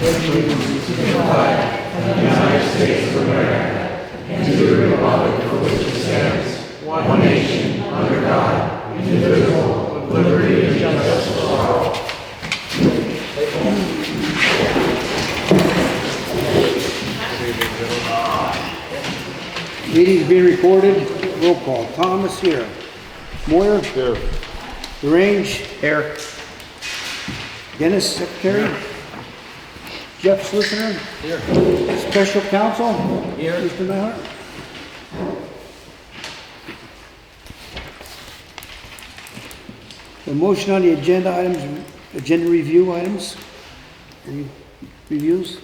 allegiance to the flag of the United States of America and to the republic for which it stands, one nation, under God, indivisible, with liberty and justice for all. Meeting is being recorded. Roll call. Thomas here. Moyer. Here. DeRange. Here. Dennis, secretary. Jeff, solicitor. Here. Special counsel. Here. Mr. Mayor. A motion on the agenda items, agenda review items. Any reviews?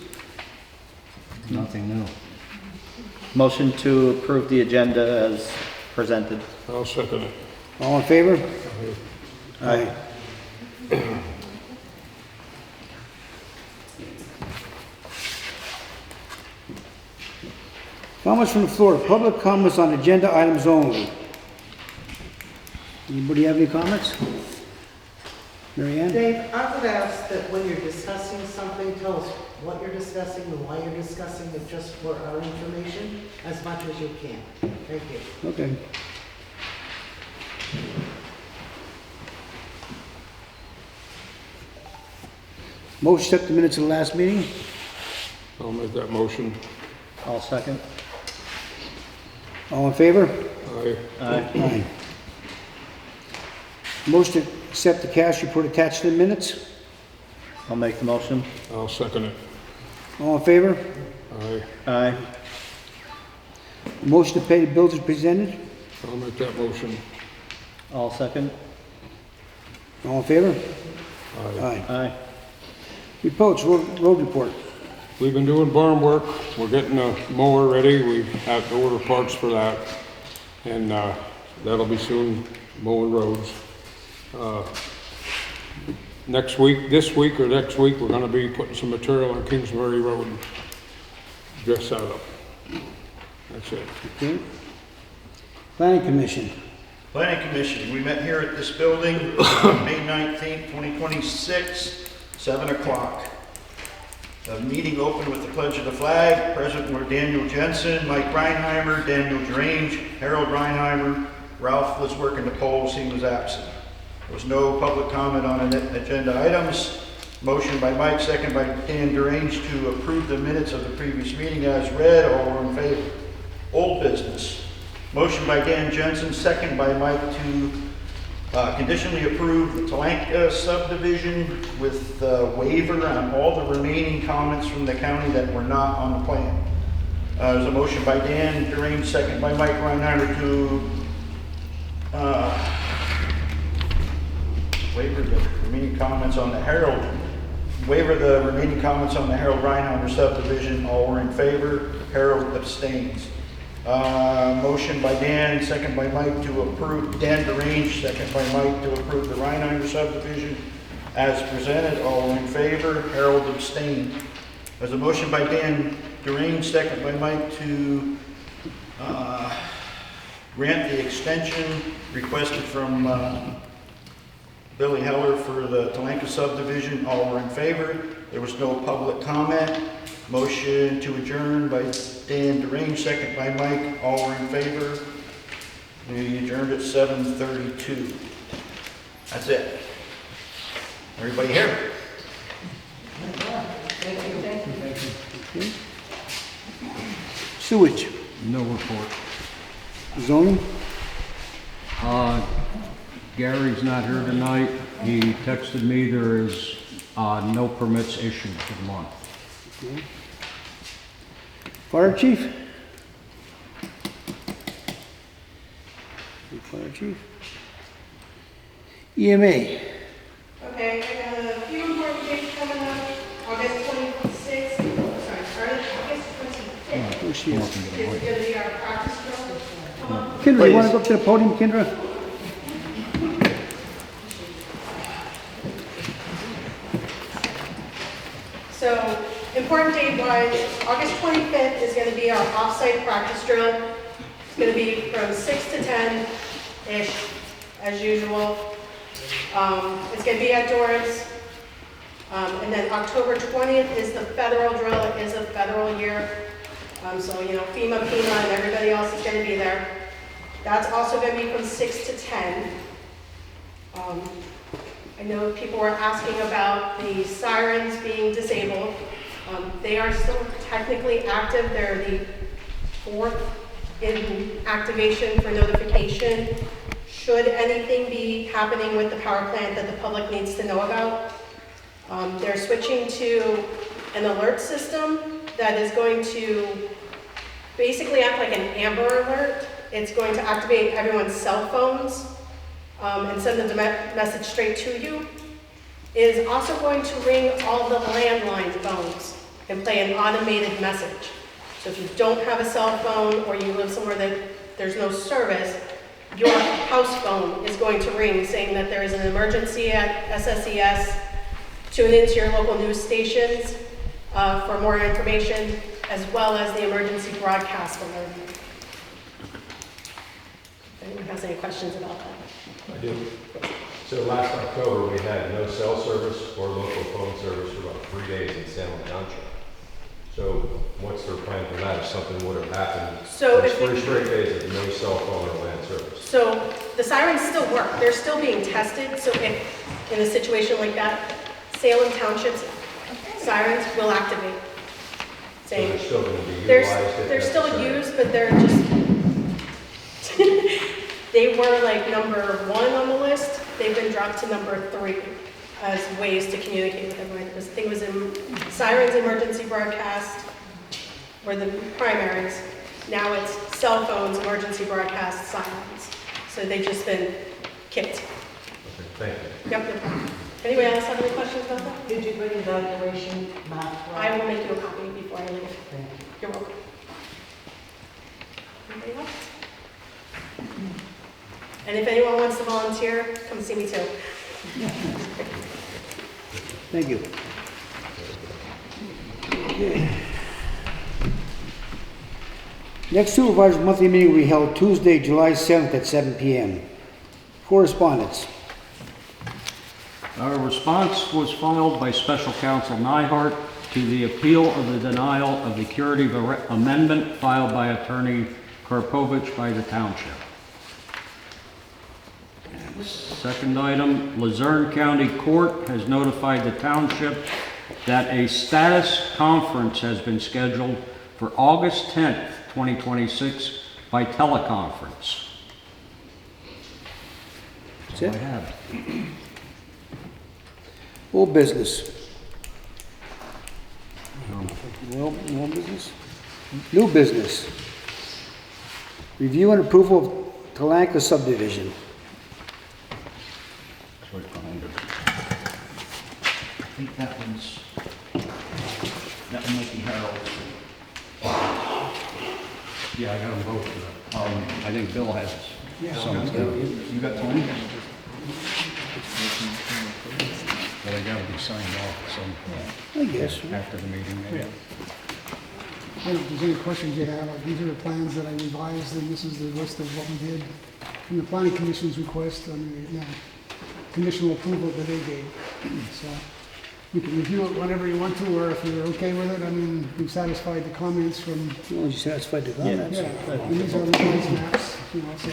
Nothing new. Motion to approve the agenda as presented. I'll second it. All in favor? Aye. Comments from the floor. Public comments on agenda items only. Anybody have any comments? Mary Ann? Dave, I would ask that when you're discussing something, tell us what you're discussing and why you're discussing it, just for our information, as much as you can. Thank you. Okay. Motion to accept the minutes of the last meeting. I'll make that motion. I'll second. All in favor? Aye. Aye. Motion to accept the cash report attached to the minutes. I'll make the motion. I'll second it. All in favor? Aye. Aye. Motion to pay the bills is presented. I'll make that motion. I'll second. All in favor? Aye. Aye. Reports, road report. We've been doing barn work. We're getting a mower ready. We have to order parts for that. And that'll be soon mowing roads. This week or next week, we're gonna be putting some material on Kingsbury Road. Dress that up. That's it. Okay. Planning Commission. Planning Commission, we met here at this building, May 19th, 2026, 7 o'clock. The meeting opened with the pledge of the flag. Present were Daniel Jensen, Mike Reinheimer, Daniel DeRange, Harold Reinheimer. Ralph was working the polls, he was absent. There was no public comment on agenda items. Motion by Mike, second by Dan DeRange to approve the minutes of the previous meeting as read. All were in favor. Old business. Motion by Dan Jensen, second by Mike to conditionally approve the Talanka subdivision with waiver on all the remaining comments from the county that were not on the plan. There's a motion by Dan DeRange, second by Mike Reinheimer to waiver the remaining comments on the Harold Reinheimer subdivision. All were in favor. Harold abstains. Motion by Dan, second by Mike to approve, Dan DeRange, second by Mike to approve the Reinheimer subdivision as presented. All in favor. Harold abstained. There's a motion by Dan DeRange, second by Mike to grant the extension requested from Billy Heller for the Talanka subdivision. All were in favor. There was no public comment. Motion to adjourn by Dan DeRange, second by Mike. All were in favor. We adjourned at 7:32. That's it. Everybody here? Okay. Sewage. No report. Zoning. Gary's not here tonight. He texted me there is no permits issued for the month. Okay. Fire chief. Fire chief. EMA. Okay, I got a few important dates coming up. August 26th, August 25th. Where's she at? Is going to be our practice drill. Come on. Kendra, you want to go up to the podium, Kendra? So, important date-wise, August 25th is going to be our off-site practice drill. It's going to be from 6 to 10-ish, as usual. It's going to be at Doris. And then October 20th is the federal drill. It is a federal year. So, you know, FEMA, and everybody else is going to be there. That's also going to be from 6 to 10. I know people were asking about the sirens being disabled. They are still technically active. They're the 4th in activation for notification. Should anything be happening with the power plant that the public needs to know about. They're switching to an alert system that is going to basically act like an Amber Alert. It's going to activate everyone's cell phones and send the message straight to you. It is also going to ring all the landline phones and play an automated message. So if you don't have a cell phone or you live somewhere that there's no service, your house phone is going to ring saying that there is an emergency at SSES. Tune into your local news stations for more information, as well as the emergency broadcast alert. If anyone has any questions about that. I do. So last October, we had no cell service or local phone service for about 3 days in Salem Township. So what's their plan for that if something would have happened? So There's if 3 straight days of no cell phone or land service. So the sirens still work. They're still being tested. So if in a situation like that, Salem Township's sirens will activate. So they're still going to be utilized? They're still used, but they're just, they were like number 1 on the list. They've been dropped to number 3 as ways to communicate with everyone. I think it was in sirens, emergency broadcast, were the primaries. Now it's cell phones, emergency broadcast, sirens. So they've just been kicked. Okay, thank you. Yep, no problem. Anybody else have any questions about that? Did you bring a valuation map? I will make you a copy before I leave. Thank you. You're welcome. Anybody else? And if anyone wants to volunteer, come see me too. Thank you. Okay. Next supervisor's monthly meeting will be held Tuesday, July 7th at 7 p.m. Correspondence. Our response was filed by Special Counsel Nyhart to the appeal of the denial of the curative amendment filed by Attorney Karpovich by the Township. Second item, Luzerne County Court has notified the Township that a status conference has been scheduled for August 10th, 2026 by teleconference. That's it? I have. Old business. Well, no business. New business. Review and approval of Talanka subdivision. It's right behind it. I think that one might be Harold. Yeah, I got them both. I think Bill has some. You got Tony? But they gotta be signed off at some point. I guess. After the meeting, maybe. I don't know if there's any questions you have. These are the plans that I revised, and this is the list of what we did from the planning commission's request on the conditional approval that they gave. So you can review it whenever you want to, or if you're okay with it. I mean, we've satisfied the comments from, As long as you satisfied the comments. yeah, and these are revised maps, you know, so.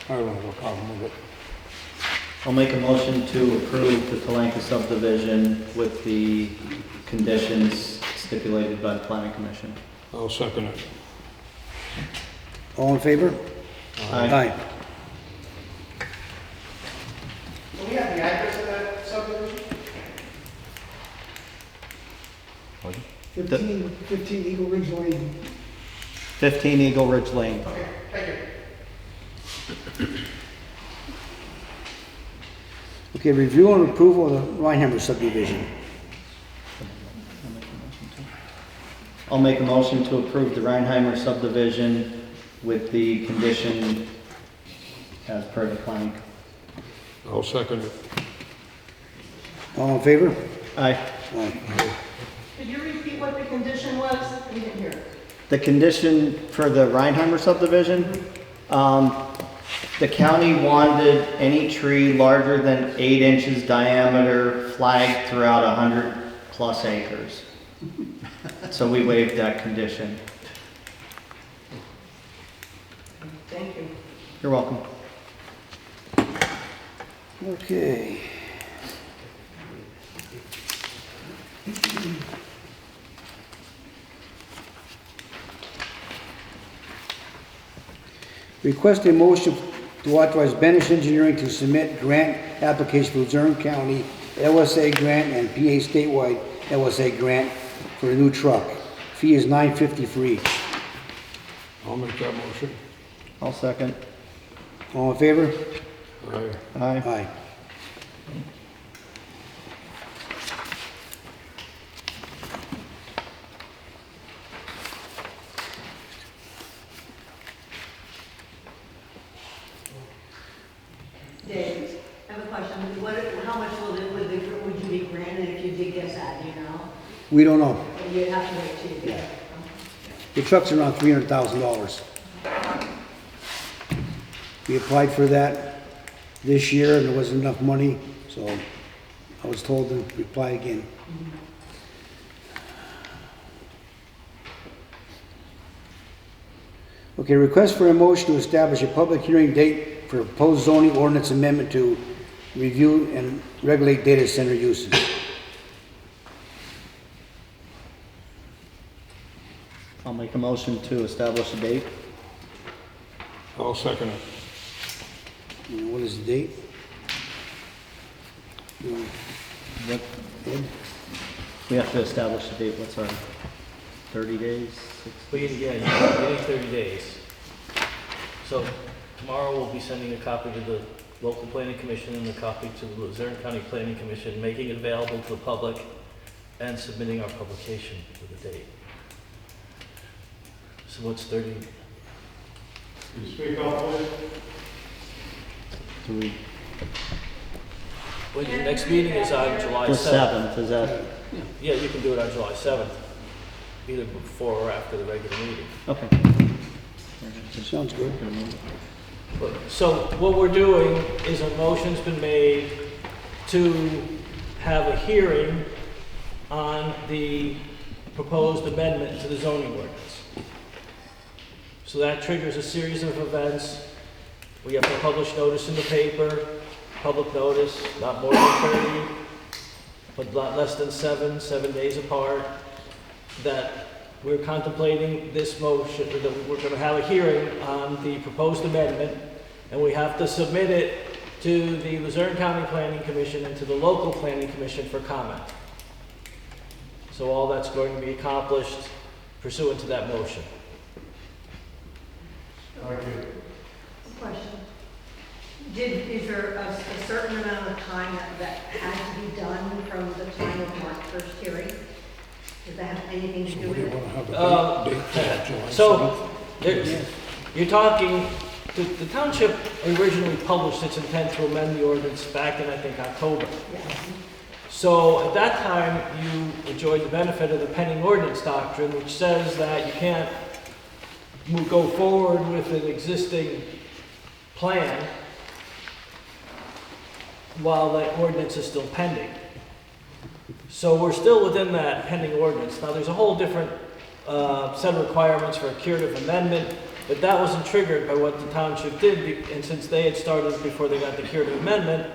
I don't have a problem with it. I'll make a motion to approve the Talanka subdivision with the conditions stipulated by the planning commission. I'll second it. All in favor? Aye. Do we have the address of that subdivision? 15 Eagle Ridge Lane. 15 Eagle Ridge Lane. Okay, thank you. Okay, review and approval of the Reinheimer subdivision. I'll make a motion to approve the Reinheimer subdivision with the condition as per the planning. I'll second it. All in favor? Aye. Aye. Could you repeat what the condition was? We didn't hear. The condition for the Reinheimer subdivision, The county wanted any tree larger than 8 inches diameter flagged throughout 100+ acres. So we waived that condition. Thank you. You're welcome. Okay. Request a motion to authorize Benish Engineering to submit grant application to Luzerne County LSA grant and PA statewide LSA grant for a new truck. Fee is $950 for each. I'll make that motion. I'll second. All in favor? Aye. Aye. Aye. Dave, I have a question. How much would you be granted if you did get that, do you know? We don't know. Or you'd have to wait till you get it? The truck's around $300,000. We applied for that this year and there wasn't enough money, so I was told to apply again. Okay, request for a motion to establish a public hearing date for proposed zoning ordinance amendment to review and regulate data center uses. I'll make a motion to establish a date. I'll second it. And what is the date? What? Ed? We have to establish a date. What's our 30 days? Well, yeah, you need 30 days. So tomorrow we'll be sending a copy to the local planning commission and a copy to the Luzerne County Planning Commission, making it available to the public and submitting our publication with a date. So what's 30? Can you speak up, please? Do we? Well, your next meeting is on July The 7th. 7th, is that? Yeah, you can do it on July 7th, either before or after the regular meeting. Okay. Sounds good. So what we're doing is a motion's been made to have a hearing on the proposed amendment to the zoning ordinance. So that triggers a series of events. We have to publish notice in the paper, public notice, not more than 30, but not less than 7 days apart, that we're contemplating this motion, that we're going to have a hearing on the proposed amendment, and we have to submit it to the Luzerne County Planning Commission and to the local Planning Commission for comment. So all that's going to be accomplished pursuant to that motion. Thank you. Question. Is there a certain amount of time that had to be done from the time of March 1st hearing? Does that have anything to do with it? Date for that July So 7th? you're talking, the township originally published its intent to amend the ordinance back in, I think, October. Yeah. So at that time, you enjoyed the benefit of the pending ordinance doctrine, which says that you can't go forward with an existing plan while the ordinance is still pending. So we're still within that pending ordinance. Now, there's a whole different set of requirements for a curative amendment, but that wasn't triggered by what the township did, and since they had started before they got the curative amendment,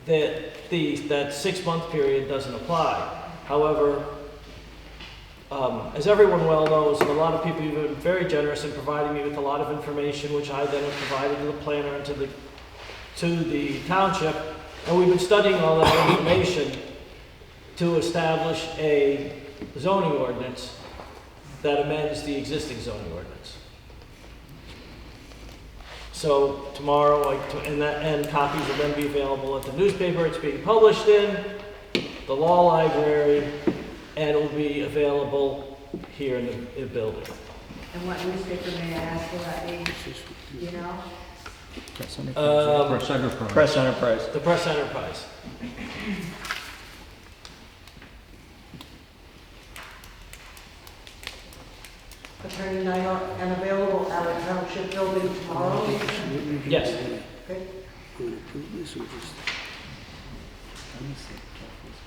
that 6-month period doesn't apply. However, as everyone well knows, and a lot of people have been very generous in providing me with a lot of information, which I then have provided to the planner and to the township, and we've been studying all that information to establish a zoning ordinance that amends the existing zoning ordinance. So tomorrow, and copies will then be available at the newspaper it's being published in, the law library, and it will be available here in the building. And what newspaper may I ask will that be? Do you know? Press Enterprise. Press Enterprise. Press Enterprise. The Press Enterprise. Attorney Nyla, and available township building tomorrow? Yes. Okay.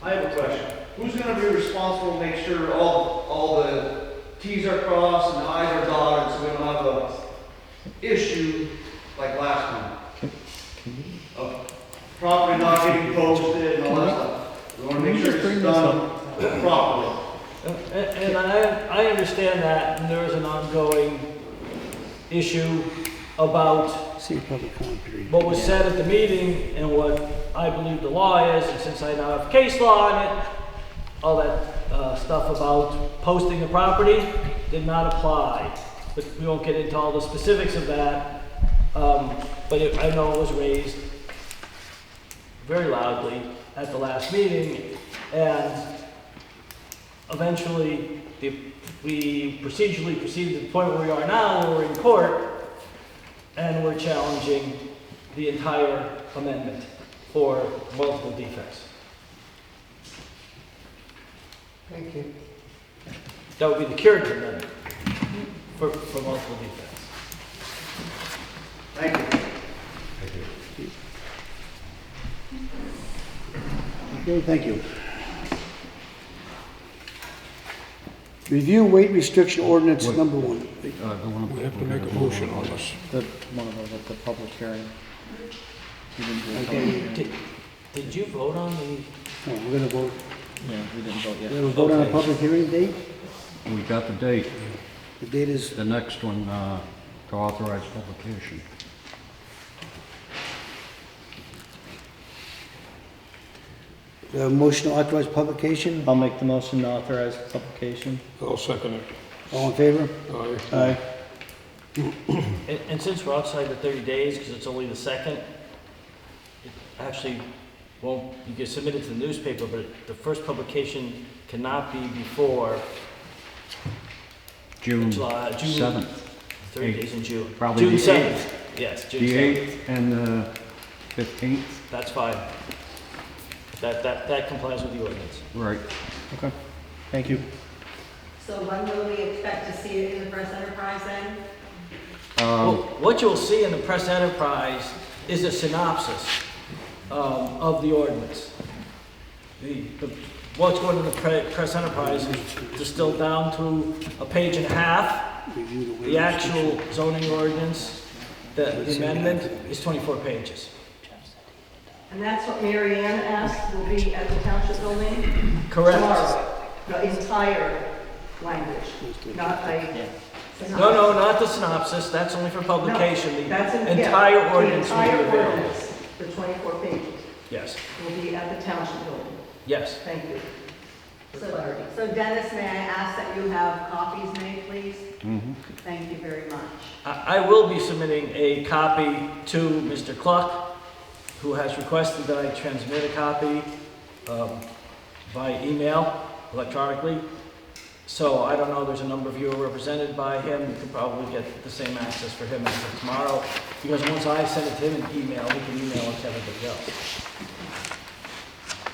I have a question. Who's gonna be responsible to make sure all the Ts are crossed and the Is are dotted, so we don't have a issue like last time? Of property not getting posted and all that stuff. We wanna make sure it's done properly. And I understand that, and there is an ongoing issue about See, public comment period. what was said at the meeting and what I believe the law is, and since I now have case law on it, all that stuff about posting the property did not apply. But we won't get into all the specifics of that. I know it was raised very loudly at the last meeting, and eventually we procedurally proceeded to the point where we are now, where we're in court, and we're challenging the entire amendment for multiple defects. Thank you. That would be the curative amendment for multiple defects. Thank you. Okay, thank you. Review weight restriction ordinance number 1. We have to make a motion on this. The one of those at the public hearing. We didn't do a public Okay. hearing. Did you vote on the? No, we're gonna vote. Yeah, we didn't vote yet. We're gonna vote on a Okay. public hearing date. We got the date, The date is, the next one, to authorize publication. motion to authorize publication. I'll make the motion to authorize publication. I'll second it. All in favor? Aye. Aye. And since we're outside the 30 days, because it's only the second, it actually won't, you can submit it to the newspaper, but the first publication cannot be before June July, June 7th. 30 days in June. Probably June the 7th. Yes, June The 7th. 8th and the 15th, That's fine. That complies with the ordinance. right. Okay. Thank you. So when will we expect to see it in the press enterprise then? Well, what you'll see in the press enterprise is a synopsis of the ordinance. What's going in the press enterprise is distilled down to a page and a half. Review the weight The actual restriction. zoning ordinance, the amendment is 24 pages. And that's what Mary Ann asked will be at the township building? Correct. Tomorrow. The entire language, not a. No, not the synopsis, that's only for publication. The That's entire ordinance will be The entire available. ordinance, the 24 pages, Yes, will be at the township building. yes. Thank you. So Dennis, may I ask that you have copies made, please? Thank you very much. I will be submitting a copy to Mr. Cluck, who has requested that I transmit a copy by email, electronically. So I don't know, there's a number of you who are represented by him. You could probably get the same access for him as of tomorrow, because once I send it to him in email, he can email it to everybody else.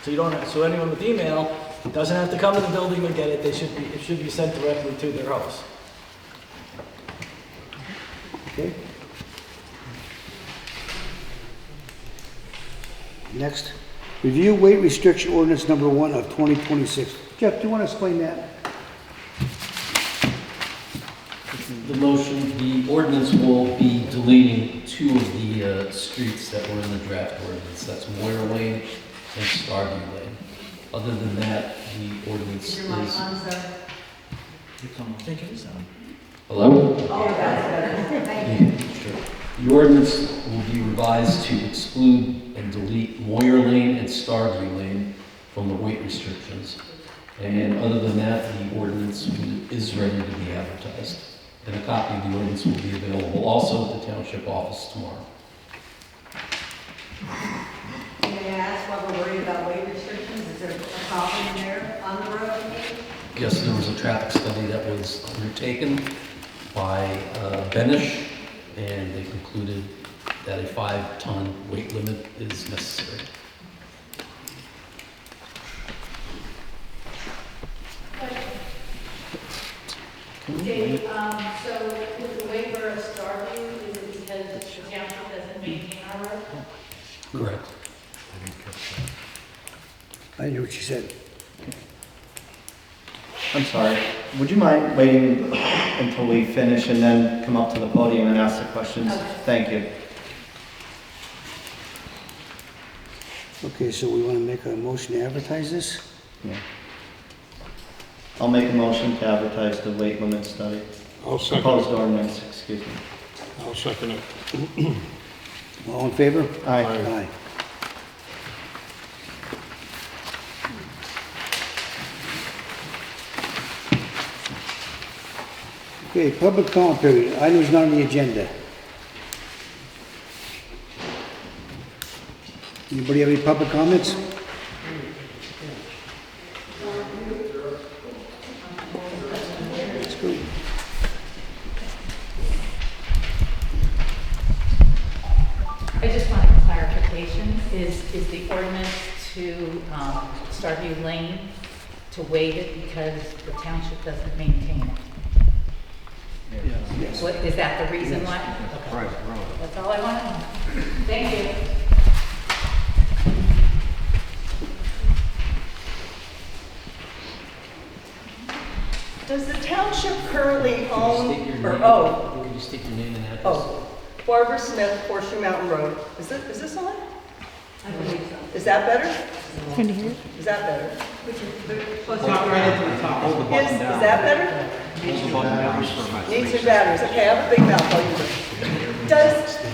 So you don't have, so anyone with email doesn't have to come to the building to get it. It should be sent directly to their house. Okay. Next, review weight restriction ordinance number 1 of 2026. Jeff, do you want to explain that? The motion, the ordinance will be deleting 2 of the streets that were in the draft ordinance. That's Moyer Lane and Starview Lane. Other than that, the ordinance Is your mic is... on, sir? I think it is on. Hello? Oh, that's better. Thank you. Sure. The ordinance will be revised to exclude and delete Moyer Lane and Starview Lane from the weight restrictions. And other than that, the ordinance is ready to be advertised. And a copy of the ordinance will be available also at the township office tomorrow. May I ask why we're worried about weight restrictions? Is there a problem there on the road? Yes, there was a traffic study that was undertaken by Benish, and they concluded that a 5-ton weight limit is necessary. Okay, so with the waiver of Starview, is it because the township doesn't maintain our road? Correct. I knew what you said. I'm sorry, would you mind waiting until we finish and then come up to the podium and ask the questions? Okay. Thank you. Okay, so we want to make a motion to advertise this? Yeah. I'll make a motion to advertise the weight limit study. I'll second Proposed it. ordinance, excuse me. I'll second it. All in favor? Aye. Aye. Okay, public comment period. Items not on the agenda. Anybody have any public comments? Let's go. I just want a clarification. Is the ordinance to Starview Lane to waive it because the township doesn't maintain it? Yes. What, is that the reason why? Okay. Right, right. That's all I want to know. Thank you. Does the township currently State your own, name. or own, Could you state your name and address? oh, Barbara Smith, Horseshoe Mountain Road? Is this on? I believe so. Is that better? Can you hear? Is that better? Talk right into the top. Hold the button Is down. that better? Hold the button down for about Needs 3 some batteries. Okay, I have a big mouth, I'll use it.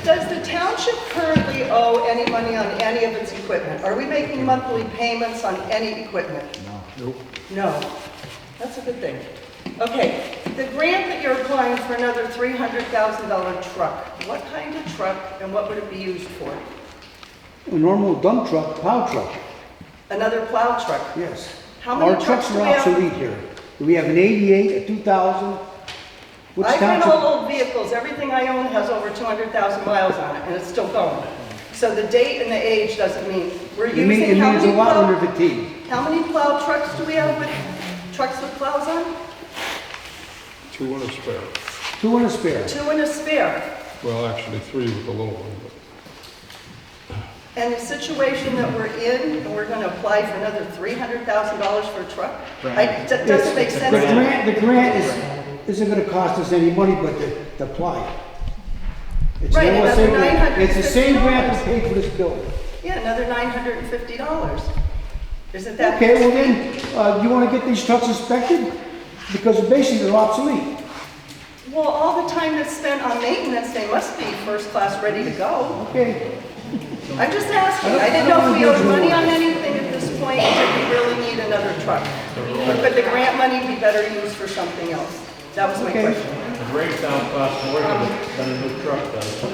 Does the township currently owe any money on any of its equipment? Are we making monthly payments on any equipment? Nope. No. That's a good thing. Okay, the grant that you're applying for another $300,000 truck, what kind of truck and what would it be used for? A normal dump truck, plow truck, Another plow truck? yes. How many Our trucks trucks do are we have? obsolete here. We have an 88, a 2000. Which I rent township? all old vehicles. Everything I own has over 200,000 miles on it, and it's still going. So the date and the age doesn't mean, we're It means using how a many lot when plow, they're fatigued. how many plow trucks do we have with, trucks with plows on? 2 and a spare. 2 and a spare. 2 and a spare. Well, actually 3 with the little one, but. And the situation that we're in, and we're gonna apply for another $300,000 for a truck? That doesn't make sense to me. The grant isn't gonna cost us any money but to apply. It's Right, an another LSA grant. It's the same grant $950. to pay for this building. Yeah, another $950. Isn't that? Okay, well then, you wanna get these trucks inspected? Because basically they're obsolete. Well, all the time that's spent on maintenance, they must be first class, ready to go. Okay. I'm just asking. I didn't know if we owed money on anything at this point, or did we really need another truck? Or could the grant money be better used for something else? That was my Okay. question. The breakdown costs more than a new truck does.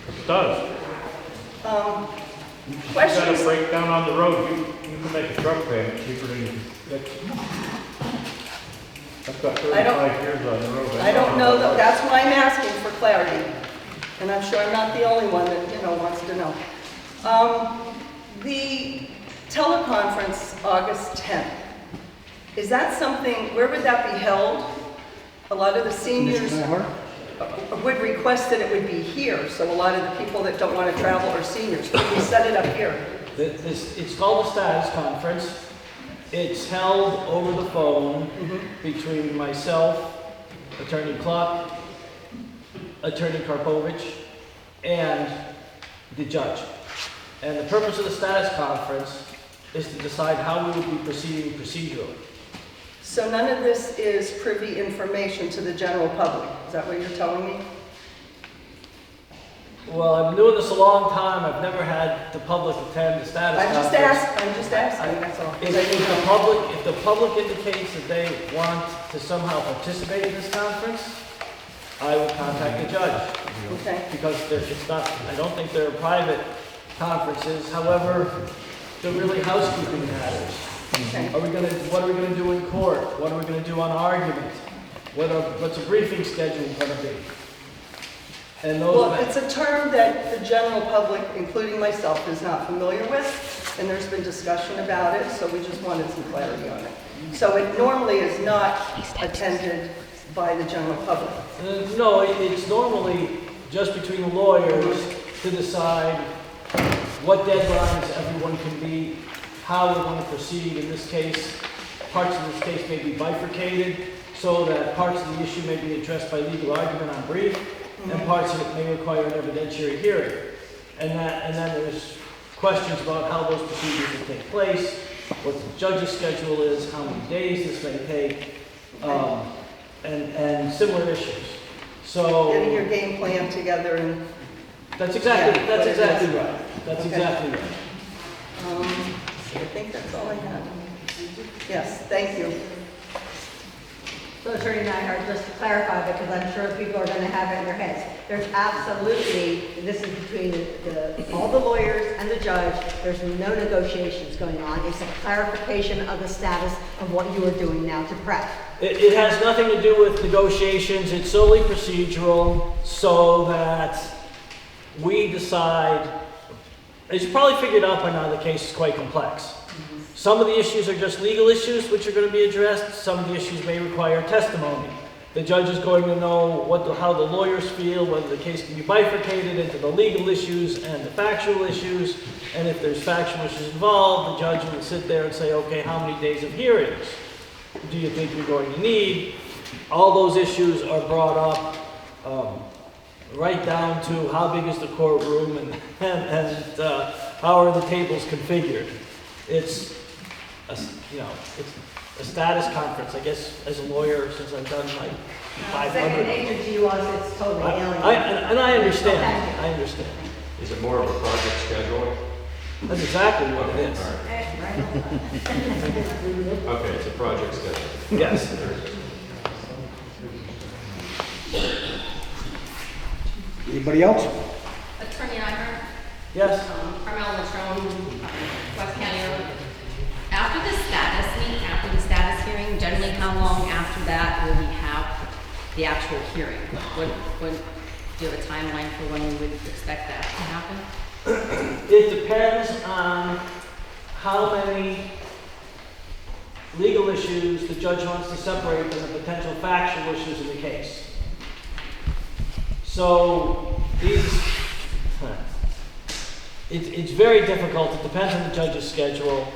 It does. You got a Questions? breakdown on the road, you can make a truck payment cheaper than you can fix. I've got I don't- 35 years on the road. I don't know, that's why I'm asking for clarity. And I'm sure I'm not the only one that, wants to know. The teleconference, August 10th, is that something, where would that be held? A lot of the seniors Commissioner would request that it would be here, so a lot of the people that don't want to travel are seniors. Could we set it up here? It's called a status conference. It's held over the phone between myself, Attorney Cluck, Attorney Karpovich, and the judge. And the purpose of the status conference is to decide how we would be proceeding procedurally. So none of this is privy information to the general public. Is that what you're telling me? Well, I've been doing this a long time. I've never had the public attend the status I'm just conference. asking, that's all. If the public indicates that they want to somehow participate in this conference, I would contact the judge. Okay. Because it's not, I don't think they're private conferences. However, they're really housekeeping matters. Okay. What are we gonna do in court? What are we gonna do on argument? What's a briefing schedule gonna be? And those. Well, it's a term that the general public, including myself, is not familiar with. and there's been discussion about it, so we just wanted some clarity on it. So it normally is not attended by the general public. No, it's normally just between the lawyers to decide what deadlines everyone can meet, how we're going to proceed. In this case, parts of this case may be bifurcated so that parts of the issue may be addressed by legal argument on brief, and parts of it may require an evidentiary hearing. And then there's questions about how those procedures will take place, what the judge's schedule is, how many days this may take, and similar issues. So Getting your game plan together and. that's exactly Yeah, right. That's Okay. exactly right. I think that's all I had. Yes, thank you. So Attorney Nyhart, just to clarify, because I'm sure people are going to have it in their heads, there's absolutely, this is between all the lawyers and the judge, there's no negotiations going on. It's a clarification of the status of what you are doing now to prep. It has nothing to do with negotiations. It's solely procedural so that we decide. As you probably figured out by now, the case is quite complex. Some of the issues are just legal issues which are going to be addressed. Some of the issues may require testimony. The judge is going to know how the lawyers feel, whether the case can be bifurcated into the legal issues and the factual issues. And if there's factual issues involved, the judge will sit there and say, okay, how many days of hearings do you think you're going to need? All those issues are brought up right down to how big is the courtroom and how are the tables configured. It's it's a status conference. I guess as a lawyer, since I've done like 500. Second nature to you, it's totally alien. I understand. Okay. I understand. Is it more of a project scheduling? That's exactly what it is. All right. Right. Okay, it's a project schedule. Yes. Anybody else? Attorney Nyhart, Yes. Carmel Latrone, West County Road. After the status hearing, generally how long after that will we have the actual hearing? Do you have a timeline for when we would expect that to happen? It depends on how many legal issues the judge wants to separate from the potential factual issues in the case. So it's very difficult. It depends on the judge's schedule.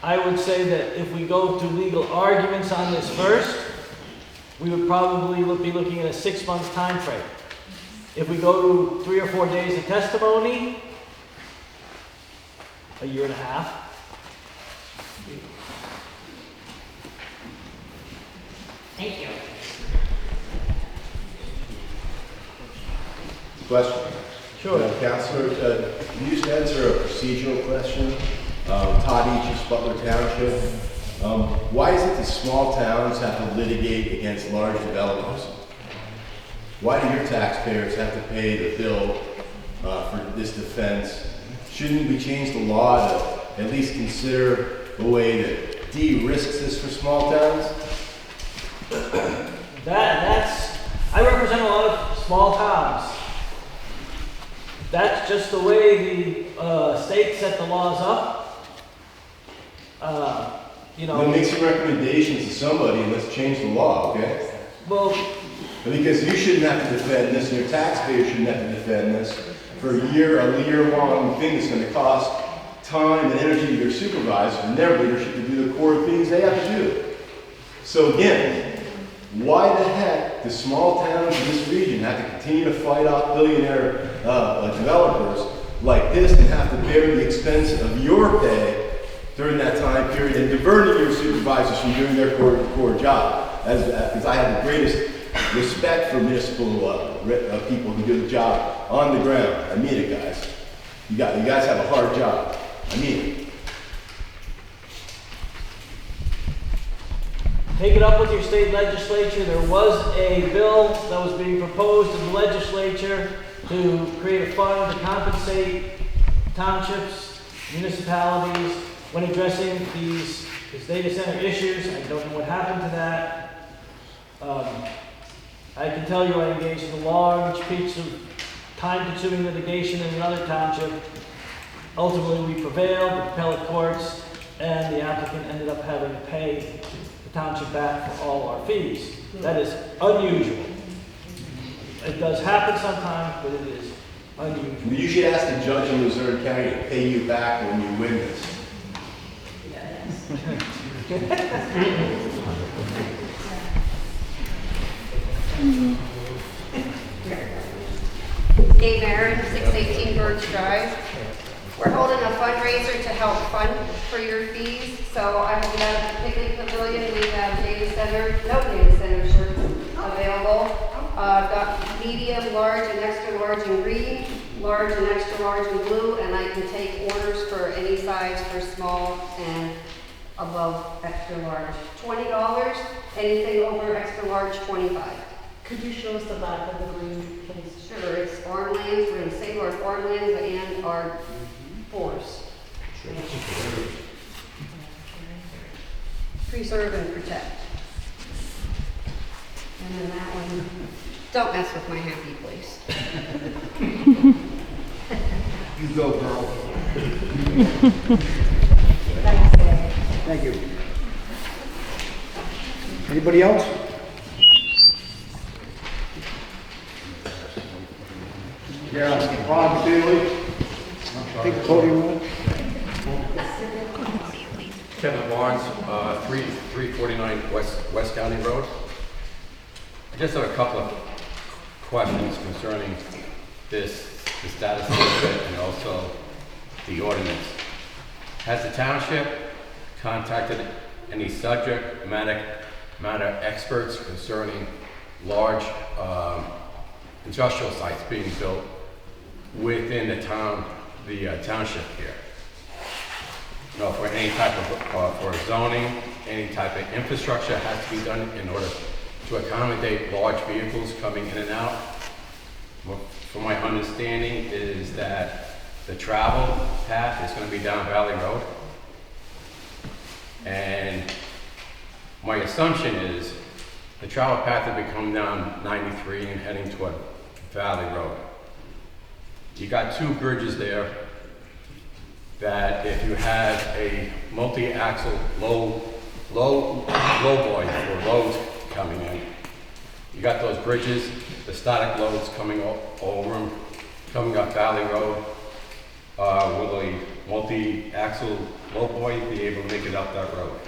I would say that if we go to legal arguments on this first, we would probably be looking at a 6-month time frame. If we go to 3 or 4 days of testimony, a year and a half. Thank you. Question. Sure. Counselor, you used to answer a procedural question. Todd Eaches, Butler Township. Why is it that small towns have to litigate against large developers? Why do your taxpayers have to pay the bill for this defense? Shouldn't we change the law to at least consider a way that de-risks this for small towns? I represent a lot of small towns. That's just the way the state set the laws up. Then make some recommendations to somebody and let's change the law, okay? Well, because you shouldn't have to defend this, and your taxpayers shouldn't have to defend this for a year-long thing that's going to cost time and energy to your supervisor and their leadership to do the core things they have to do. So again, why the heck do small towns in this region have to continue to fight off billionaire developers like this and have to bear the expense of your pay during that time period and diverting your supervisors from doing their core job? Because I have the greatest respect for municipal people who do the job on the ground. I mean it, guys. You guys have a hard job. I mean it. take it up with your state legislature. There was a bill that was being proposed in the legislature to create a fund to compensate townships, municipalities when addressing these data center issues. I don't know what happened to that. I can tell you I engaged in a large piece of time-consuming litigation in another township Ultimately, we prevailed, the appellate courts, and the applicant ended up having to pay the township back for all our fees. That is unusual. It does happen sometimes, but it is unusual. You should ask the judge in Luzerne County to pay you back when you win this. Dave Aaron, 618 Birch Drive. We're holding a fundraiser to help fund for your fees. So I will be out at the picnic pavilion. We have data center, no data center shirts available. I've got medium, large, and extra large in green, large and extra large in blue, and I can take orders for any size for small and above extra large. $20, anything over extra large, $25. Could you show us the back of the green, please? Sure, it's farmlands, we're gonna save our farmlands and our forests. Preserve and protect. And then that one, don't mess with my happy place. You go, girl. Thank you. Anybody else? Yeah, Ron Bailey. Take the podium. Kevin Barnes, 349 West County Road. I just have a couple of questions concerning the status of it and also the ordinance. Has the township contacted any subject matter experts concerning large industrial sites being built within the township here? You know, for any type of, for zoning, any type of infrastructure has to be done in order to accommodate large vehicles coming in and out. Well, from my understanding is that the travel path is going to be down Valley Road. And my assumption is the travel path will be coming down 93 and heading toward Valley Road. You got two bridges there that if you have a multi-axle low boy for loads coming in, you got those bridges, the static loads coming over them, coming up Valley Road. Will a multi-axle low boy be able to make it up that road?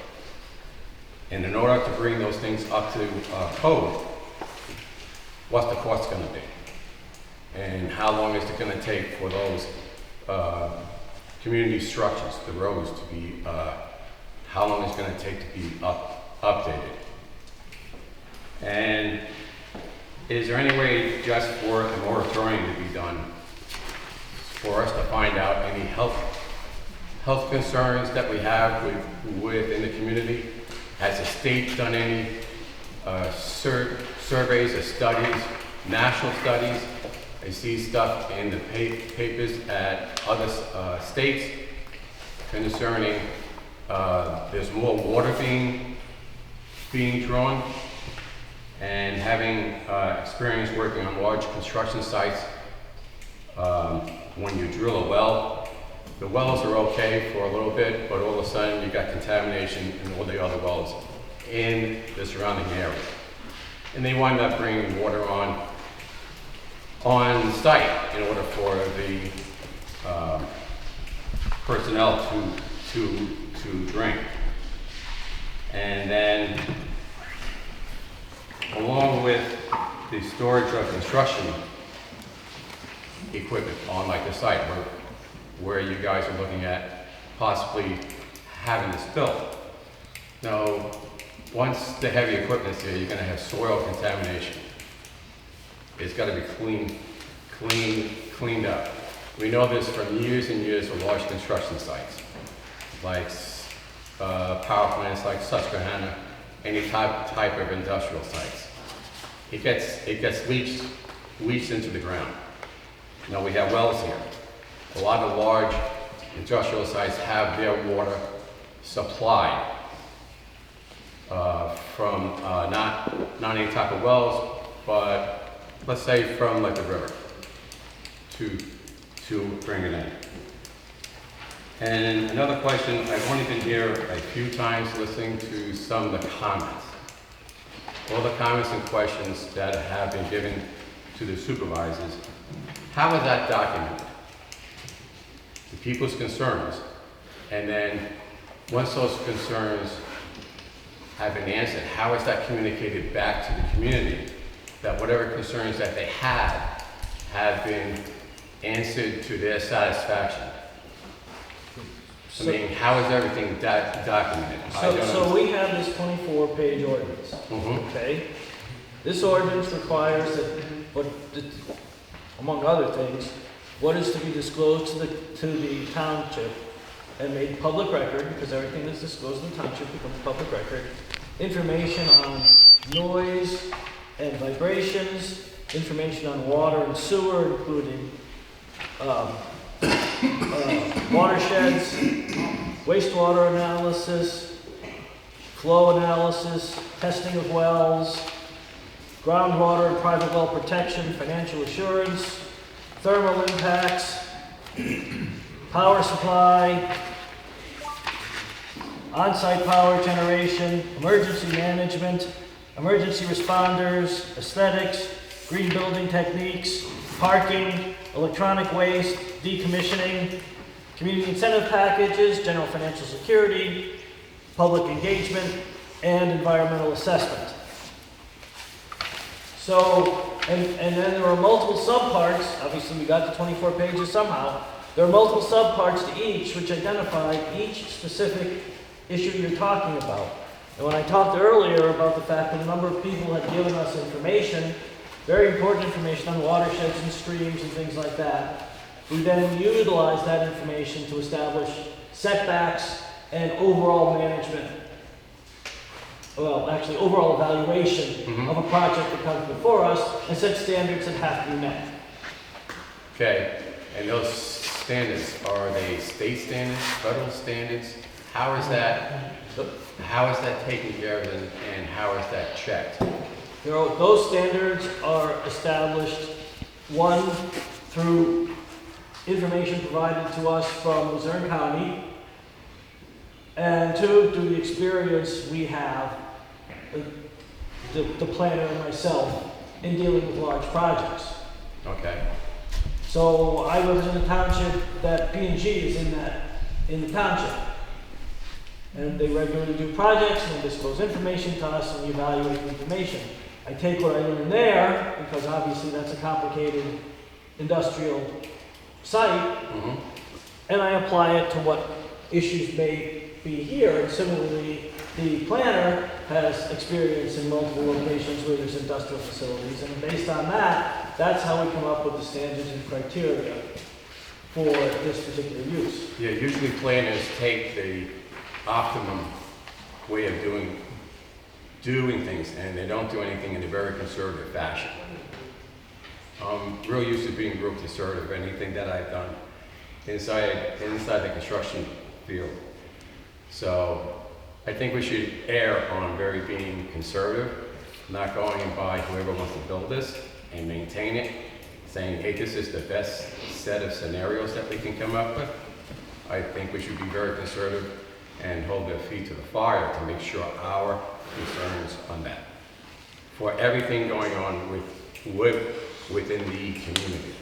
And in order to bring those things up to code, what's the cost going to be? And how long is it going to take for those community structures, the roads to be, how long is it going to take to be updated? And is there any way just for a moratorium to be done for us to find out any health concerns that we have within the community? Has the state done any surveys or studies, national studies? I see stuff in the papers at other states concerning there's more water being drawn, and having experience working on large construction sites. When you drill a well, the wells are okay for a little bit, but all of a sudden you got contamination in all the other wells in the surrounding area. And they wind up bringing water on site in order for the personnel to drink. And then along with the storage of construction equipment on like the site where you guys are looking at possibly having this built. Now, once the heavy equipment's there, you're going to have soil contamination. It's got to be cleaned up. We know this from years and years of large construction sites, like power plants like Susquehanna, any type of industrial sites. It gets leached into the ground. Now we have wells here. A lot of large industrial sites have their water supplied from not any type of wells, but let's say from like the river to bring it in. And another question, I've only been here a few times listening to some of the comments. All the comments and questions that have been given to the supervisors, how is that documented? The people's concerns, and then once those concerns have been answered, how is that communicated back to the community? That whatever concerns that they have been answered to their satisfaction. I mean, how is everything documented? So we have this 24-page ordinance, okay? This ordinance requires that, among other things, what is to be disclosed to the township and made public record, because everything that's disclosed in the township becomes public record, information on noise and vibrations, information on water and sewer, including watersheds, wastewater analysis, flow analysis, testing of wells, groundwater and private well protection, financial assurance, thermal impacts, power supply, on-site power generation, emergency management, emergency responders, aesthetics, green building techniques, parking, electronic waste, decommissioning, community incentive packages, general financial security, public engagement, and environmental assessment. So, and then there are multiple subparts. Obviously, we got the 24 pages somehow. There are multiple subparts to each, which identify each specific issue you're talking about. And when I talked earlier about the fact that a number of people had given us information, very important information on watersheds and streams and things like that, we then utilize that information to establish setbacks and overall management. Well, actually, overall evaluation of a project that comes before us and set standards that have to be met. Okay, and those standards, are they state standards, federal standards? How is that taken care of and how is that checked? Those standards are established, one, through information provided to us from Luzerne County, and two, through the experience we have, the planner and myself, in dealing with large projects. Okay. So I live in a township that P&G is in the township. And they regularly do projects and they disclose information to us and we evaluate the information. I take what I learn there, because obviously that's a complicated industrial site, and I apply it to what issues may be here. And similarly, the planner has experience in multiple locations where there's industrial facilities, and based on that, that's how we come up with the standards and criteria for this particular use. Yeah, usually planners take the optimum way of doing things, and they don't do anything in a very conservative fashion. I'm real used to being real conservative. Anything that I've done inside the construction field. So I think we should err on being conservative, not going by whoever wants to build this and maintain it, saying, hey, this is the best set of scenarios that we can come up with. I think we should be very conservative and hold their feet to the fire to make sure our concerns are met for everything going on within the community.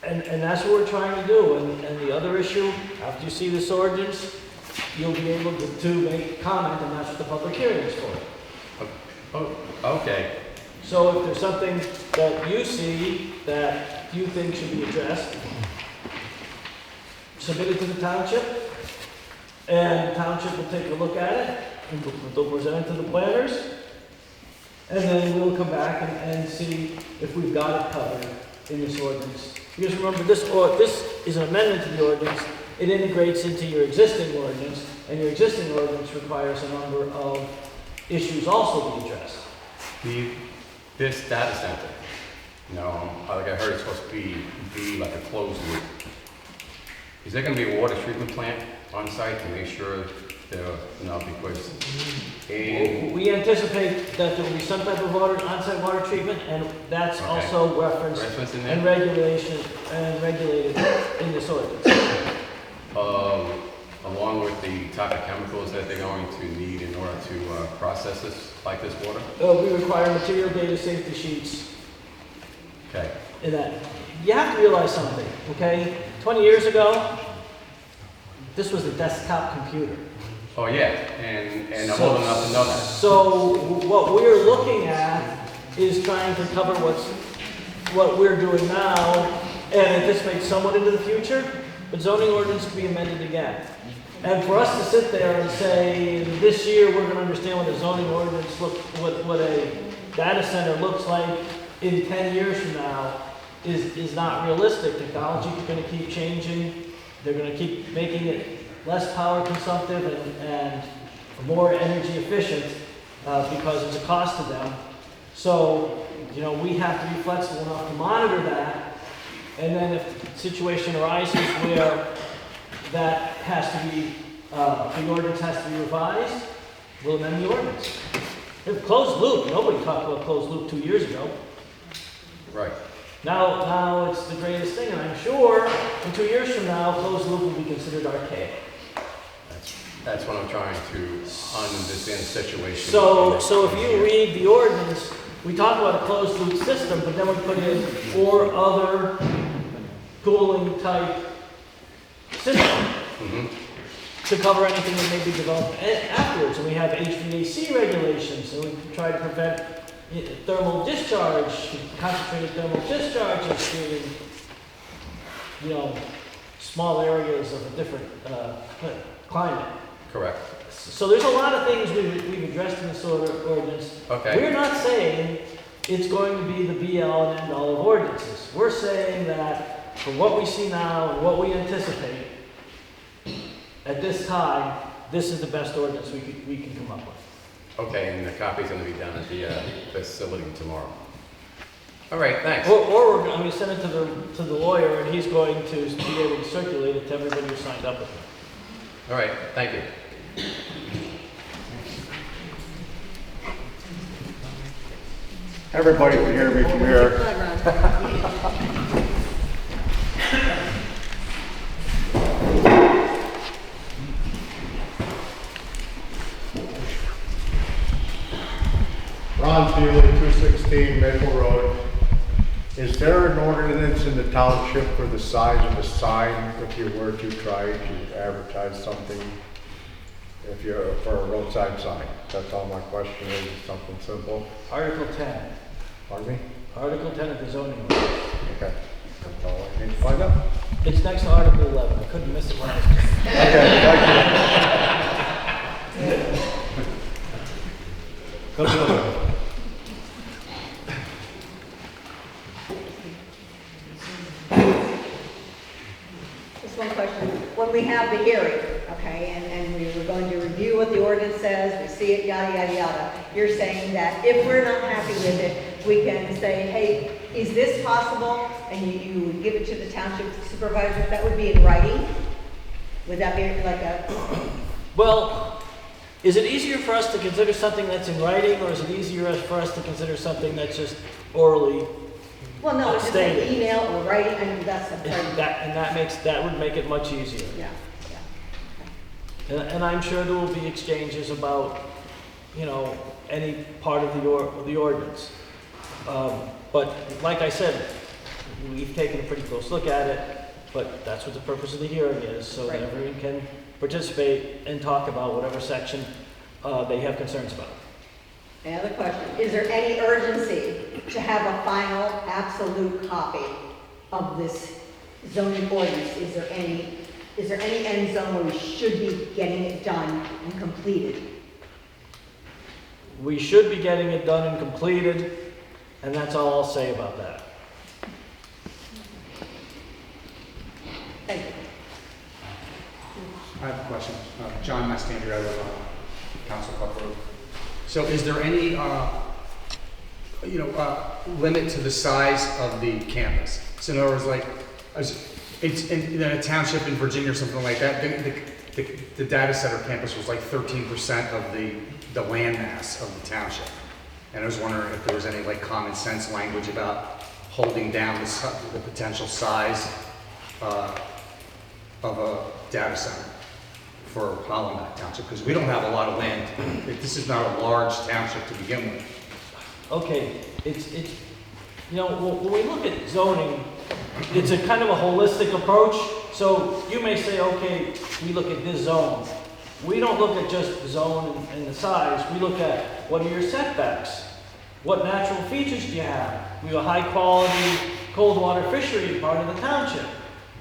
And that's what we're trying to do. And the other issue, after you see this ordinance, you'll be able to make comment, and that's what the public hearing is for. Oh, okay. So if there's something that you see that you think should be addressed, submit it to the township, and the township will take a look at it, and we'll present it to the planners, and then we'll come back and see if we've got it covered in this ordinance. Because remember, this is an amendment to the ordinance. It integrates into your existing ordinance, and your existing ordinance requires a number of issues also be addressed. This data center, like I heard it's supposed to be like a closed loop. Is there going to be a water treatment plant on site to make sure because we anticipate that there will be some type of on-site water treatment, and that's also referenced and regulated in this ordinance. along with the type of chemicals that they're going to need in order to process this, like this water? We require material data safety sheets. Okay. And that, you have to realize something, okay? 20 years ago, this was a desktop computer. Oh, yeah, and I'm old enough to know that. So what we're looking at is trying to cover what we're doing now and anticipate somewhat into the future, but zoning ordinance can be amended again. And for us to sit there and say, this year we're gonna understand what a zoning ordinance what a data center looks like in 10 years from now is not realistic. Technology is gonna keep changing. They're gonna keep making it less power consumptive and more energy efficient because it's a cost to them. So, you know, we have to be flexible enough to monitor that. And then if a situation arises where that has to be, the ordinance has to be revised, we'll amend the ordinance. If closed loop, nobody talked about closed loop 2 years ago. Right. Now it's the greatest thing, and I'm sure in 2 years from now, closed loop will be considered archaic. That's what I'm trying to understand the situation. So if you read the ordinance, we talk about a closed loop system, but then we put in 4 other cooling type systems to cover anything that may be developed afterwards. And we have HVAC regulations, and we try to prevent thermal discharge, concentrated thermal discharges in, you know, small areas of a different climate. Correct. So there's a lot of things we've addressed in this ordinance. Okay. We're not saying it's going to be the be-all and end-all of ordinances. We're saying that for what we see now and what we anticipate, at this time, this is the best ordinance we can come up with. Okay, and the copy's going to be down at the facility tomorrow. All right, thanks. Or we're going to send it to the lawyer, and he's going to be able to circulate it to everybody who signed up with it. All right, thank you. Everybody can hear me from here. Ron Feely, 216 Maple Road. Is there an ordinance in the township for the size of a sign if you were to try to advertise something if you're for a roadside sign? That's all my question is, something simple. Article 10. Pardon me? Article 10 of the zoning ordinance. Okay, that's all I need to find out. It's next to Article 11. I couldn't miss it when I was Okay, thank you. Come on. Just one question. When we have the hearing, okay, and we're going to review what the ordinance says, we see it, yada, yada, yada, you're saying that if we're not happy with it, we can say, hey, is this possible? And you would give it to the township supervisor. That would be in writing? Would that be like a... Well, is it easier for us to consider something that's in writing, or is it easier for us to consider something that's just orally Well, no, it's just stated? an email or writing, I mean, that's the part. That would make it much easier. Yeah. And I'm sure there will be exchanges about, you know, any part of the ordinance. But like I said, we've taken a pretty close look at it, but that's what the purpose of the hearing is, so that everyone can participate and talk about whatever section they have concerns about. Another question, is there any urgency to have a final absolute copy of this zoning ordinance? Is there any end zone where we should be getting it done and completed? We should be getting it done and completed, and that's all I'll say about that. Thank you. I have a question. John Mastander, I live on Council Club Road. So is there any, limit to the size of the campus? So in other words, like, it's in a township in Virginia or something like that, the data center campus was like 13% of the land mass of the township. And I was wondering if there was any like common sense language about holding down the potential size of a data center for Hollenback Township, because we don't have a lot of land. This is not a large township to begin with. Okay, it's, you know, when we look at zoning, it's a kind of a holistic approach. So you may say, okay, we look at this zone. We don't look at just the zone and the size. We look at what are your setbacks? What natural features do you have? We have a high quality cold water fishery part of the township.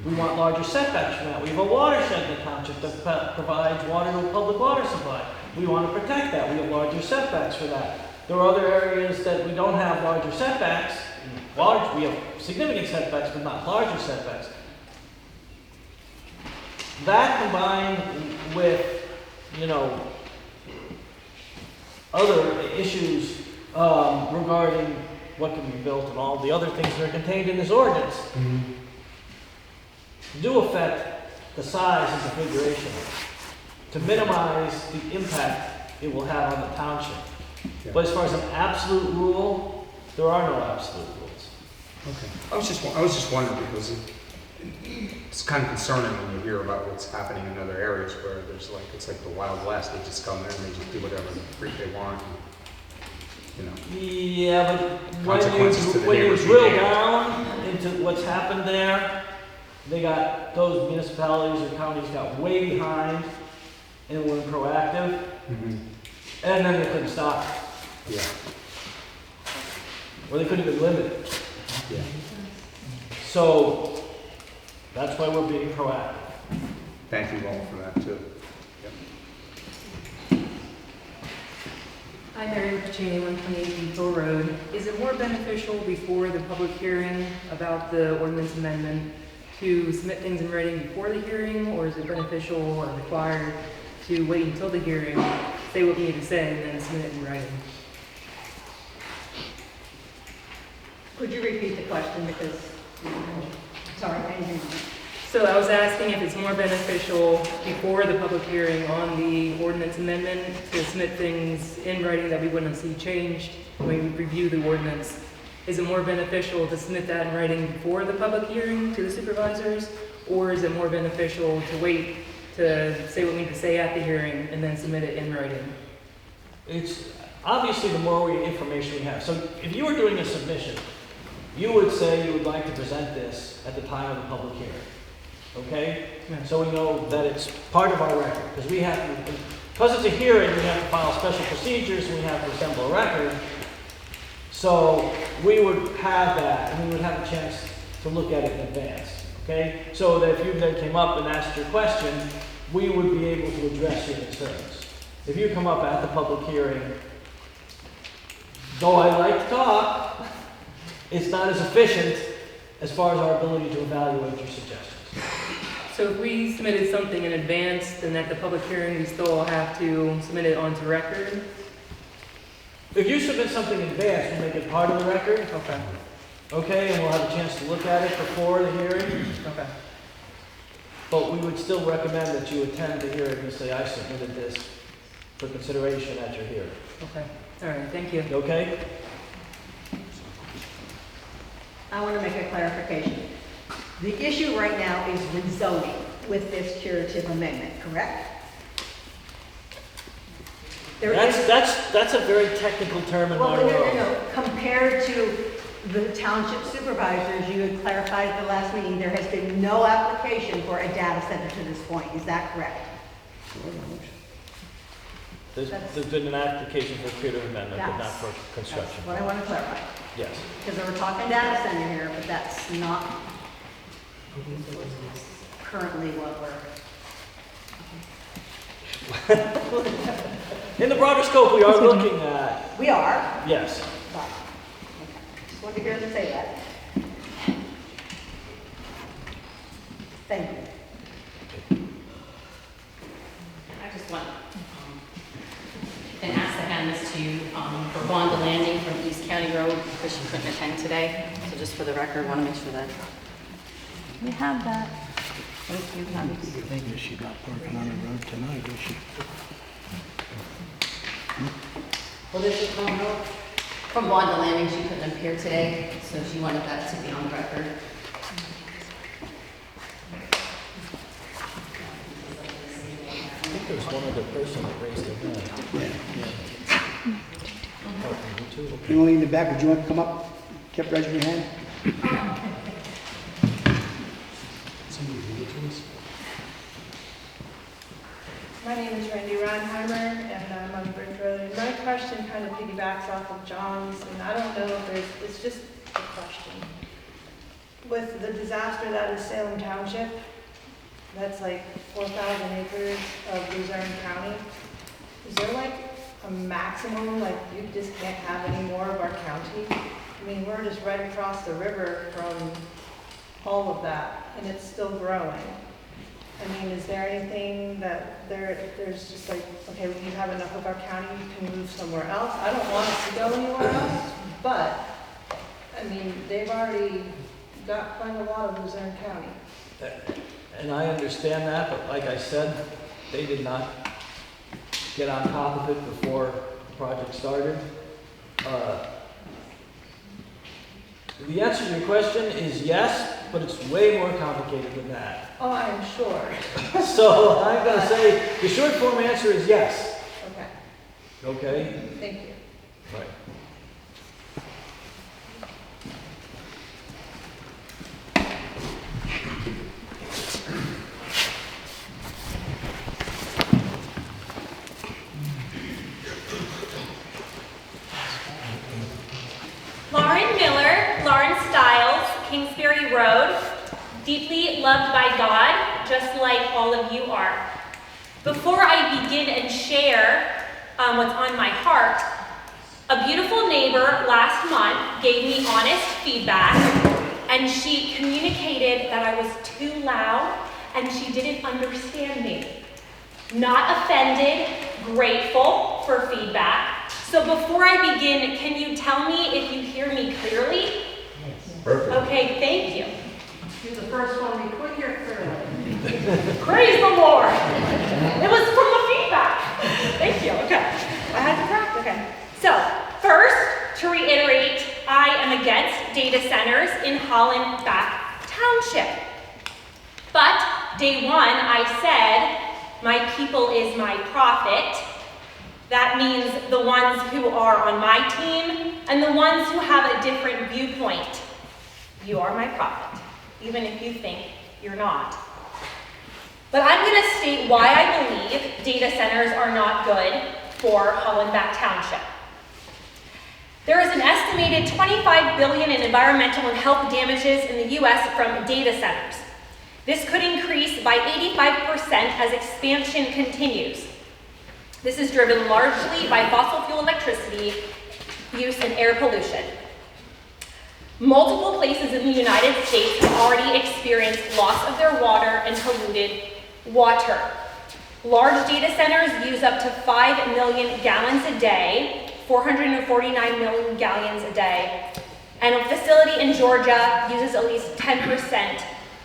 We want larger setbacks from that. We have a watershed in the township that provides water to a public water supply. We want to protect that. We have larger setbacks for that. There are other areas that we don't have larger setbacks. We have significant setbacks, but not larger setbacks. That combined with, you know, other issues regarding what can be built and all the other things that are contained in this ordinance do affect the size and configuration to minimize the impact it will have on the township. Yeah. But as far as an absolute rule, there are no absolute rules. Okay. I was just wondering, because it's kind of concerning when you hear about what's happening in other areas where there's like, it's like the Wild West. They just come there and they just do whatever freak they want. And, you know. Yeah, but Consequences to the when you neighbors drill be damned. down into what's happened there, they got, those municipalities or counties got way behind and were proactive, and then they couldn't stop it. Yeah. Or they couldn't even limit it. Yeah. So that's why we're being proactive. Thank you all for that too. Hi, Mary Pacini, 128 Depot Road. Is it more beneficial before the public hearing about the ordinance amendment to submit things in writing before the hearing, or is it beneficial or required to wait until the hearing, say what we need to say, and then submit it in writing? Could you repeat the question, because, sorry, I didn't hear you. So I was asking if it's more beneficial before the public hearing on the ordinance amendment to submit things in writing that we wouldn't see changed when we review the ordinance. Is it more beneficial to submit that in writing before the public hearing to the supervisors, or is it more beneficial to wait to say what we need to say at the hearing and then submit it in writing? It's obviously the more information we have. So if you were doing a submission, you would say you would like to present this at the time of the public hearing. Okay? So we know that it's part of our record, because we have to, because it's a hearing, we have to file special procedures, and we have to assemble a record. So we would have that, and we would have a chance to look at it in advance. Okay? So that if you then came up and asked your question, we would be able to address your concerns. If you come up at the public hearing, though I like to talk, it's not as efficient as far as our ability to evaluate your suggestions. So if we submitted something in advance, then at the public hearing, we still have to submit it onto record? If you submit something in advance, we'll make it part of the record. Okay. Okay, and we'll have a chance to look at it before the hearing. Okay. But we would still recommend that you attend the hearing and say, I submitted this for consideration at your hearing. Okay. All right, thank you. Okay? I want to make a clarification. The issue right now is rezoning with this curative amendment, correct? That's a very technical term in my world. No. Compared to the township supervisors, you had clarified at the last meeting, there has been no application for a data center to this point. Is that correct? There's been an application for creative amendment, but not That's- for construction. That's what I want to clarify. Yes. Because we're talking data center here, but that's not currently what we're... In the broader scope, we are looking at... We are? Yes. Fine. Okay. Just wanted to hear them say that. Thank you. I just want, been asked to hand this to you for Wanda Landing from East County Road because she couldn't attend today. So just for the record, want to make sure that we have that. Thank you, Connie. Maybe she's not parking on the road tonight, is she? Well, this is from Wanda Landing. She couldn't appear today, so she wanted that to be on record. Young lady in the back, would you want to come up? Kept raising your hand. My name is Randy Reinheimer, and I'm on Bridge Road. And my question kind of piggybacks off of John's, and I don't know if it's just a question. With the disaster that is Salem Township, that's like 4,000 acres of Luzerne County. Is there like a maximum, like you just can't have any more of our county? I mean, we're just right across the river from all of that, and it's still growing. I mean, is there anything that there's just like, okay, when you have enough of our county, you can move somewhere else? I don't want us to go anywhere else, but, I mean, they've already got quite a lot of Luzerne County. And I understand that, but like I said, they did not get on top of it before the project started. The answer to your question is yes, but it's way more complicated than that. Oh, I'm sure. So I'm going to say the short form answer is yes. Okay. Okay? Thank you. Right. Lauren Miller, Lauren Stiles, Kingsbury Road, deeply loved by God, just like all of you are. Before I begin and share what's on my heart, a beautiful neighbor last month gave me honest feedback, and she communicated that I was too loud and she didn't understand me. Not offended, grateful for feedback. So before I begin, can you tell me if you hear me clearly? Yes. Perfect. Okay, thank you. You're the first one we could hear clearly. Praise the Lord. It was from the feedback. Thank you. Okay. I had to practice. Okay. So, first, to reiterate, I am against data centers in Hollenback Township. But day one, I said, my people is my profit. That means the ones who are on my team and the ones who have a different viewpoint. You are my profit, even if you think you're not. But I'm going to state why I believe data centers are not good for Hollenback Township. There is an estimated $25 billion in environmental and health damages in the U.S. from data centers. This could increase by 85% as expansion continues. This is driven largely by fossil fuel electricity use and air pollution. Multiple places in the United States have already experienced loss of their water and polluted water. Large data centers use up to 5 million gallons a day, 449 million gallons a day, and a facility in Georgia uses at least 10%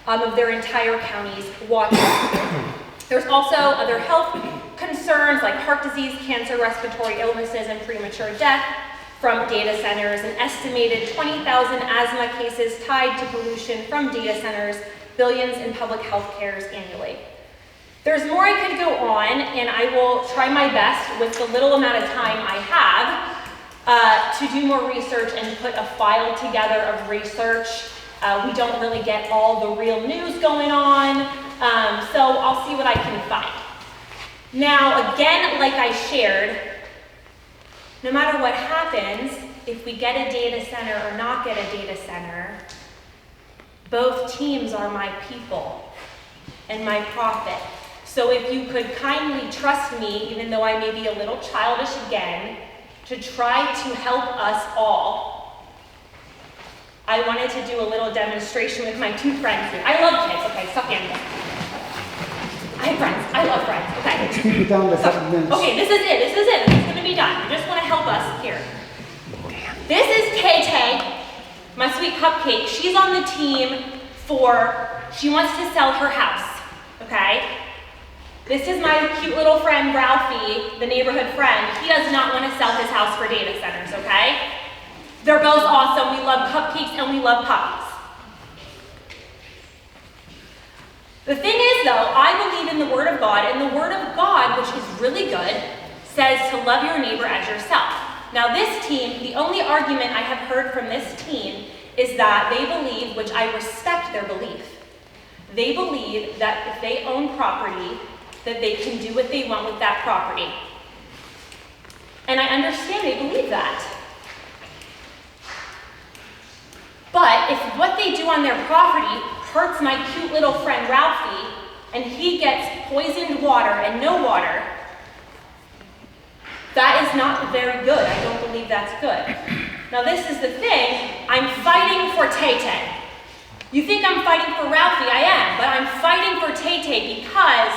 of their entire county's water. There's also other health concerns like heart disease, cancer, respiratory illnesses, and premature death from data centers. An estimated 20,000 asthma cases tied to pollution from data centers, billions in public health cares annually. There's more I could go on, and I will try my best with the little amount of time I have to do more research and put a file together of research. We don't really get all the real news going on, so I'll see what I can find. Now, again, like I shared, no matter what happens, if we get a data center or not get a data center, both teams are my people and my profit. So if you could kindly trust me, even though I may be a little childish again, to try to help us all. I wanted to do a little demonstration with my two friends here. I love kids. Okay, stop animals. I have friends. I love friends. Okay. Keep it down to 7 minutes. Okay, this is it. This is it. This is going to be done. I just want to help us here. This is Tay, my sweet cupcake. She's on the team she wants to sell her house. Okay? This is my cute little friend, Ralphie, the neighborhood friend. He does not want to sell his house for data centers, okay? They're both awesome. We love cupcakes and we love puppies. The thing is, though, I believe in the Word of God, and the Word of God, which is really good, says to love your neighbor as yourself. Now this team, the only argument I have heard from this team is that they believe, which I respect their belief, they believe that if they own property, that they can do what they want with that property. And I understand they believe that. But if what they do on their property hurts my cute little friend Ralphie, and he gets poisoned water and no water, that is not very good. I don't believe that's good. Now this is the thing, I'm fighting for Tay-Tay. You think I'm fighting for Ralphie, I am, but I'm fighting for Tay-Tay because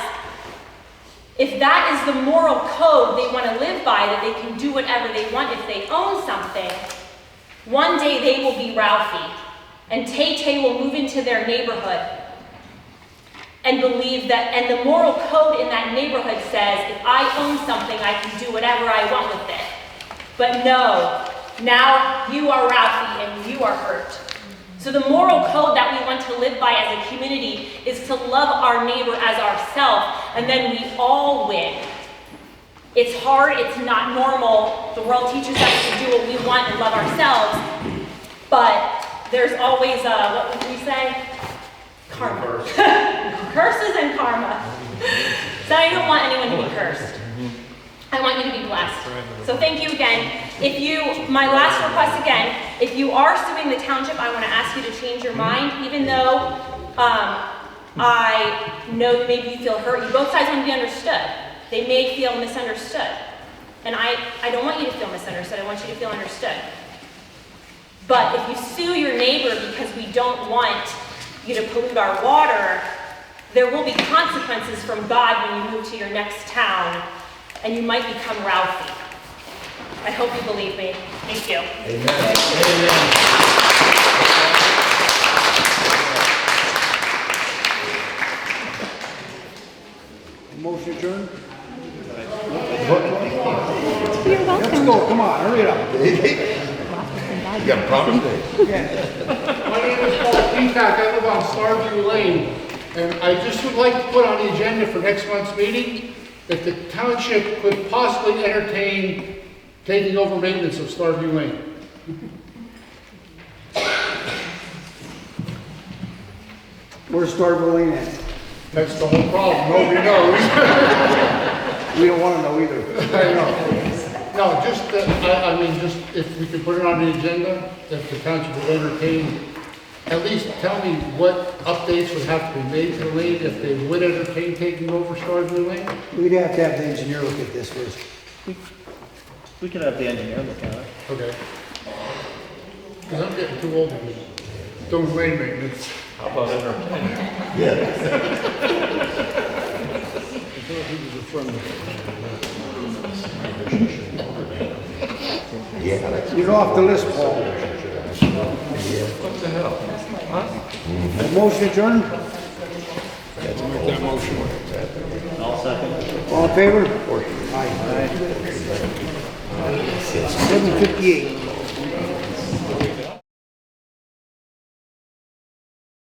if that is the moral code they want to live by, that they can do whatever they want if they own something, one day they will be Ralphie, and Tay-Tay will move into their neighborhood and believe that, and the moral code in that neighborhood says, if I own something, I can do whatever I want with it. But no, now you are Ralphie and you are hurt. So the moral code that we want to live by as a community is to love our neighbor as ourselves, and then we all win. It's hard, it's not normal. The world teaches us to do what we want and love ourselves, but there's always what would we say? Karma. Curses and karma. So I don't want anyone to be cursed. I want you to be blessed. So thank you again. My last request again, if you are suing the township, I want to ask you to change your mind, even though I know that maybe you feel hurt. You both sides want to be understood. They may feel misunderstood. And I don't want you to feel misunderstood. I want you to feel understood. But if you sue your neighbor because we don't want you to pollute our water, there will be consequences from God when you move to your next town, and you might become Ralphie. I hope you believe me. Thank you. Amen. Motion adjourned? You're welcome. Let's go, come on, hurry it up. You got a problem? My name is Paul Peacock. I live on Starview Lane, and I just would like to put on the agenda for next month's meeting if the township could possibly entertain taking over maintenance of Starview Lane. Where's Starville Lane at? That's the whole problem. Nobody knows. We don't want to know either. I know. No, just, I mean, just if we could put it on the agenda, if the township would entertain, at least tell me what updates would have to be made to the lane if they would entertain taking over Starview Lane. We'd have to have the engineer look at this first. We could have the engineer look at it. Okay. Because I'm getting too old to be doing lane maintenance. How about entertaining? Yeah. You're off the list, Paul. What the hell? Huh? Motion adjourned? Make that motion. I'll second. All in favor? Aye. 7:58.